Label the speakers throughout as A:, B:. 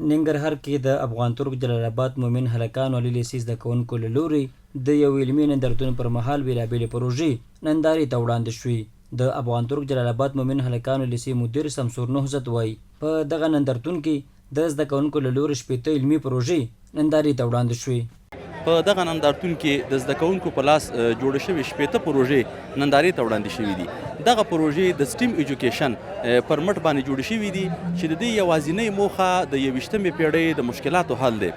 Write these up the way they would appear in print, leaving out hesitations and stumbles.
A: ننګرهار کې د افغان ترک جلال آباد مومن هلکانو علي لیسې زده کوونکو له لوري د یو علمي نندارتون پر مهال بېلابېلې پروژې نندارې ته وړاندې شوې. د افغان ترک جلال آباد مومن هلکانو لیسې مدیر شمسور نهضت وایي په دغه نندارتون کې د زده کوونکو له لوري 15 علمي پروژې نندارې ته وړاندې شوې.
B: په دغه نندارتون کې د زده کوونکو په لاس جوړې شوې 15 پروژې نندارې ته وړاندې شوې دي. دغه پروژې د سټیم ایجوکیشن پر مټ باندې جوړې شوې دي چې د دې یوازینۍ موخه د 21مې پیړۍ د مشکلاتو حل دی.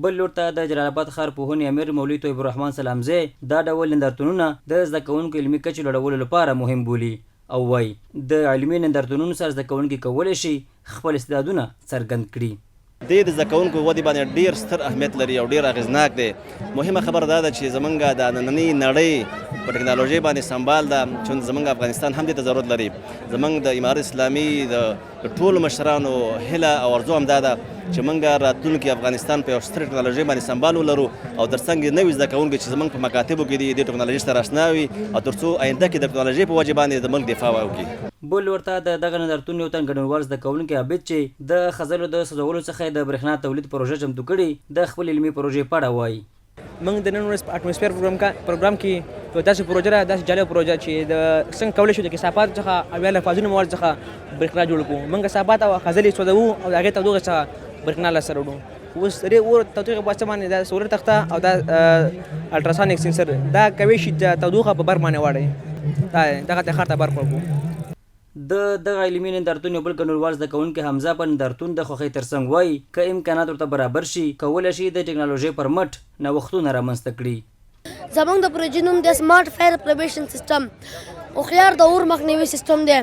A: بل لور ته د جلال آباد ښار پوهنې امیر مولوي طیب الرحمن سلامزی دا ډول نندارتونونه د زده کوونکو علمي کچې لوړولو لپاره مهم بولي او وایي د علمي نندارتونونو سره زده کوونکي کولی شي خپل استعدادونه څرګند کړي.
C: د زده کوونکو ودې باندې ډیر ستر اهمیت لري او ډیر اغیزناک دی. مهمه خبره دا ده چې زمونږ د نننۍ نړۍ په ټکنالوژي باندې سمبال ده چې زمونږ افغانستان هم دې ته ضرورت لري. زمونږ د امارت اسلامي د ټولو مشرانو هیله او ارزو هم دا ده چې موږ راتلونکي افغانستان په یو ستر ټکنالوژي باندې سمبال ولرو او ترڅنګ نوي زده کوونکي چې زمونږ په مکاتبو کې دي د ټکنالوژي سره اشنا وي او تر څو آینده کې د ټکنالوژي په وجه باندې د ملک دفاع وکړي.
A: بل ورته د دغه نندارتون یو تن ګډونوال زده کوونکی عابد چې د خزلو د سوځولو څخه د برېښنا تولید پروژه چمتو کړي د خپل علمي پروژې په اړه وایي.
D: موږ د نن ورځ په اټموسفیر پروګرام کې یو داسې پروژه ده، داسې جالبه پروژه چې د څنګه کولی شو د کثافاتو څخه او یا له فازونو موادو څخه برېښنا جوړ کړو. موږ کثافات او خزلې سوځوو او د هغې تودوخې څخه برېښنا لاسته راوړو. اوس د دې اور تودوخې په واسطه باندې د سولر تخته او د الټراسونیک سینسر دا کولی شي د تودوخه په بر باندې واړوي. دغه ته ښار ته برق ورکړو.
A: د دغه علمي نندارتون یو بل ګډونوال زده کوونکی حمزه په نندارتون د خوښۍ ترڅنګ وایي که امکانات ورته برابر شي کولی شي د ټکنالوژۍ پر مټ نوښتونه رامنځته کړي.
E: زموږ د پروژې نوم د سمارټ فایر پروبیشن سیستم. هوښیار د اور مخنیوي سیستم دی.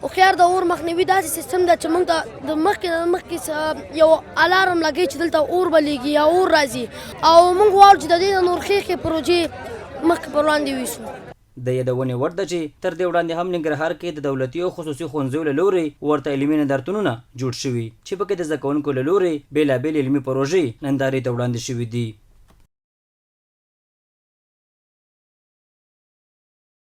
E: هوښیار د اور مخنیوي داسې سیستم دی چې موږ ته د مخکې یو الارم لګوي چې دلته اور به لګي یا اور راځي او موږ غواړو چې د دې د نور ښې پروژې مخکې پر وړاندې ویسو.
A: د یادونې وړ ده چې تر دې وړاندې هم ننګرهار کې د دولتي او خصوصي ښوونځیو له لوري ورته علمي نندارتونونه جوړ شوي چې پکې د زده کوونکو له لوري بېلابېلې علمي پروژې نندارې ته وړاندې شوي دي.